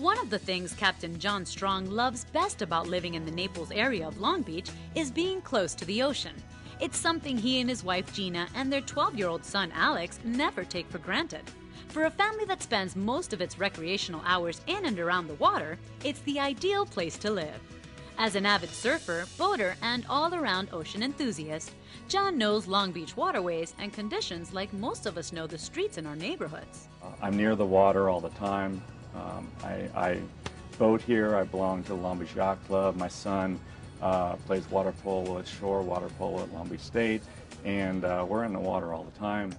One of the things Captain John Strong loves best about living in the Naples area of Long Beach is being close to the ocean. It's something he and his wife Gina and their 12-year-old son Alex never take for granted. For a family that spends most of its recreational hours in and around the water, it's the ideal place to live. As an avid surfer, boater, and all-around ocean enthusiast, John knows Long Beach waterways and conditions like most of us know the streets in our neighborhoods. I'm near the water all the time. I boat here. I belong to the Long Beach Yacht Club. My son plays water polo at shore, water polo at Long Beach State, and we're in the water all the time.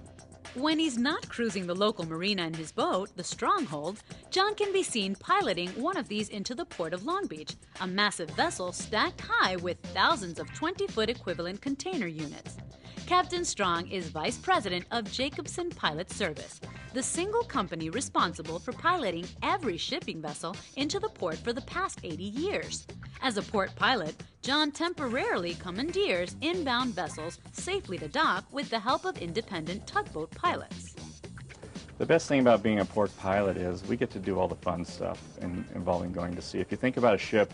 When he's not cruising the local marina in his boat, the Stronghold, John can be seen piloting one of these into the port of Long Beach, a massive vessel stacked high with thousands of 20-foot equivalent container units. Captain Strong is Vice President of Jacobson Pilot Service, the single company responsible for piloting every shipping vessel into the port for the past 80 years. As a port pilot, John temporarily commandeers inbound vessels safely to dock with the help of independent tugboat pilots. The best thing about being a port pilot is we get to do all the fun stuff involving going to sea. If you think about a ship,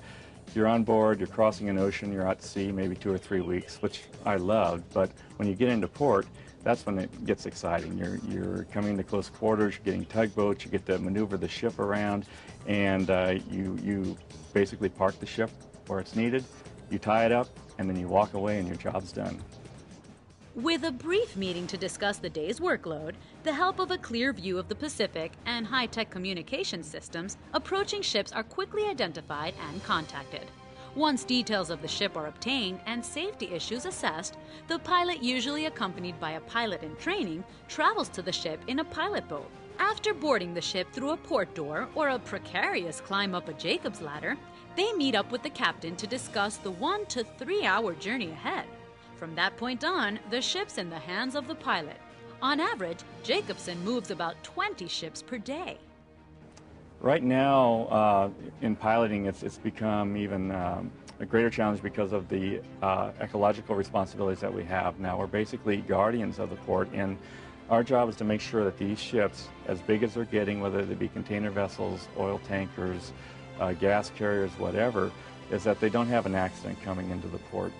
you're on board, you're crossing an ocean, you're out to sea maybe 2 or 3 weeks, which I loved, but when you get into port, that's when it gets exciting. You're coming to close quarters, you're getting tugboats, you get to maneuver the ship around, and you basically park the ship where it's needed, you tie it up, and then you walk away and your job's done. With a brief meeting to discuss the day's workload, the help of a clear view of the Pacific, and high-tech communication systems, approaching ships are quickly identified and contacted. Once details of the ship are obtained and safety issues assessed, the pilot, usually accompanied by a pilot in training, travels to the ship in a pilot boat. After boarding the ship through a port door or a precarious climb up a Jacob's ladder, they meet up with the captain to discuss the 1 to 3 hour journey ahead. From that point on, the ship's in the hands of the pilot. On average, Jacobson moves about 20 ships per day. Right now, in piloting, it's become even a greater challenge because of the ecological responsibilities that we have. Now, we're basically guardians of the port, and our job is to make sure that these ships, as big as they're getting, whether they be container vessels, oil tankers, gas carriers, whatever, is that they don't have an accident coming into the port.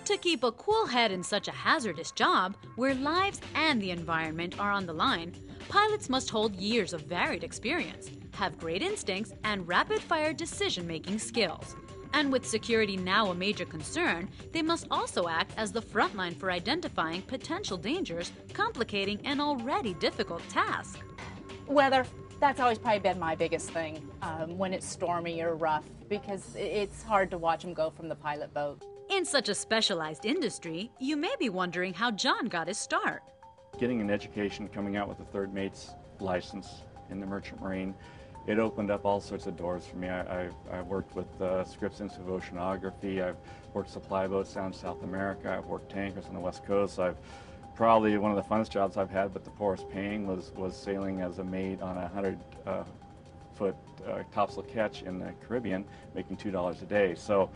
To keep a cool head in such a hazardous job, where lives and the environment are on the line, pilots must hold years of varied experience, have great instincts, and rapid-fire decision-making skills. And with security now a major concern, they must also act as the front line for identifying potential dangers, complicating an already difficult task. Weather, that's always probably been my biggest thing when it's stormy or rough, because it's hard to watch them go from the pilot boat. In such a specialized industry, you may be wondering how John got his start. Getting an education, coming out with a third mate's license in the Merchant Marine, it opened up all sorts of doors for me. I worked with Scripps Institute of Oceanography. I've worked supply boats down in South America. I've worked tankers on the West Coast. Probably one of the funnest jobs I've had, but the poorest paying, was sailing as a mate on a 100-foot topsail catch in the Caribbean, making $2 a day. So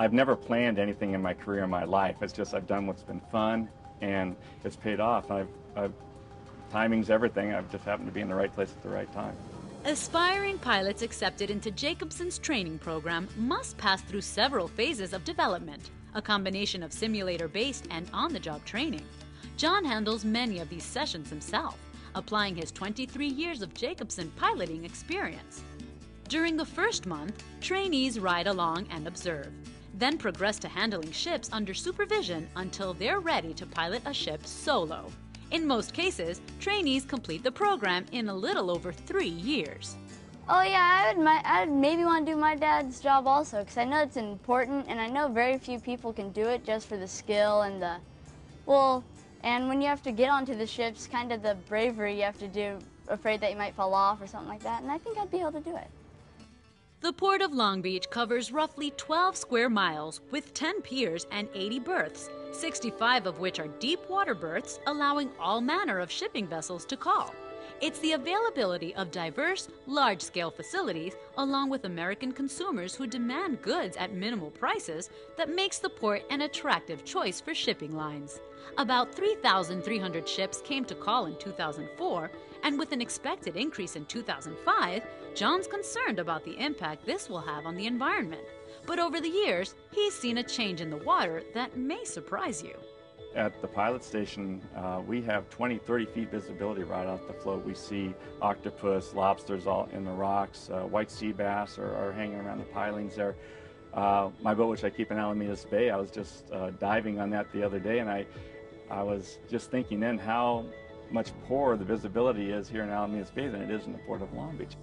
I've never planned anything in my career in my life. It's just I've done what's been fun, and it's paid off. Timing's everything. I've just happened to be in the right place at the right time. Aspiring pilots accepted into Jacobson's training program must pass through several phases of development, a combination of simulator-based and on-the-job training. John handles many of these sessions himself, applying his 23 years of Jacobson piloting experience. During the first month, trainees ride along and observe, then progress to handling ships under supervision until they're ready to pilot a ship solo. In most cases, trainees complete the program in a little over 3 years. Oh yeah, I'd maybe want to do my dad's job also, because I know it's important, and I know very few people can do it just for the skill and and when you have to get onto the ships, kind of the bravery you have to do, afraid that you might fall off or something like that, and I think I'd be able to do it. The Port of Long Beach covers roughly 12 square miles with 10 piers and 80 berths, 65 of which are deep water berths, allowing all manner of shipping vessels to call. It's the availability of diverse, large-scale facilities, along with American consumers who demand goods at minimal prices, that makes the port an attractive choice for shipping lines. About 3,300 ships came to call in 2004, and with an expected increase in 2005, John's concerned about the impact this will have on the environment. But over the years, he's seen a change in the water that may surprise you. At the pilot station, we have 20, 30 feet visibility right off the float. We see octopus, lobsters all in the rocks, white sea bass are hanging around the pilings there. My boat, which I keep in Alamitos Bay, I was just diving on that the other day, and I was just thinking then how much poorer the visibility is here in Alamitos Bay than it is in the Port of Long Beach.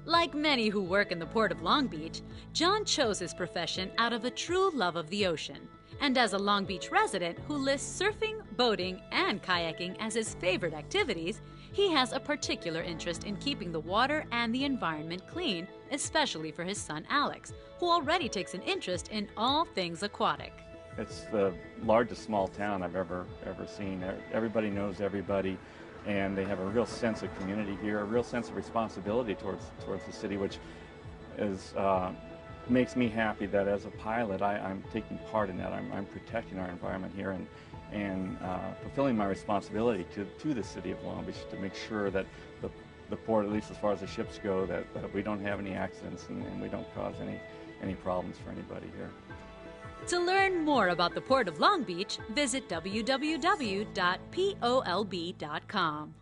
Like many who work in the Port of Long Beach, John chose his profession out of a true love of the ocean. And as a Long Beach resident who lists surfing, boating, and kayaking as his favorite activities, he has a particular interest in keeping the water and the environment clean, especially for his son Alex, who already takes an interest in all things aquatic. It's the largest small town I've ever seen. Everybody knows everybody, and they have a real sense of community here, a real sense of responsibility towards the city, which is makes me happy that as a pilot I'm taking part in that. I'm protecting our environment here and fulfilling my responsibility to the city of Long Beach to make sure that the port, at least as far as the ships go, that we don't have any accidents and we don't cause any problems for anybody here. To learn more about the Port of Long Beach, visit www.polb.com.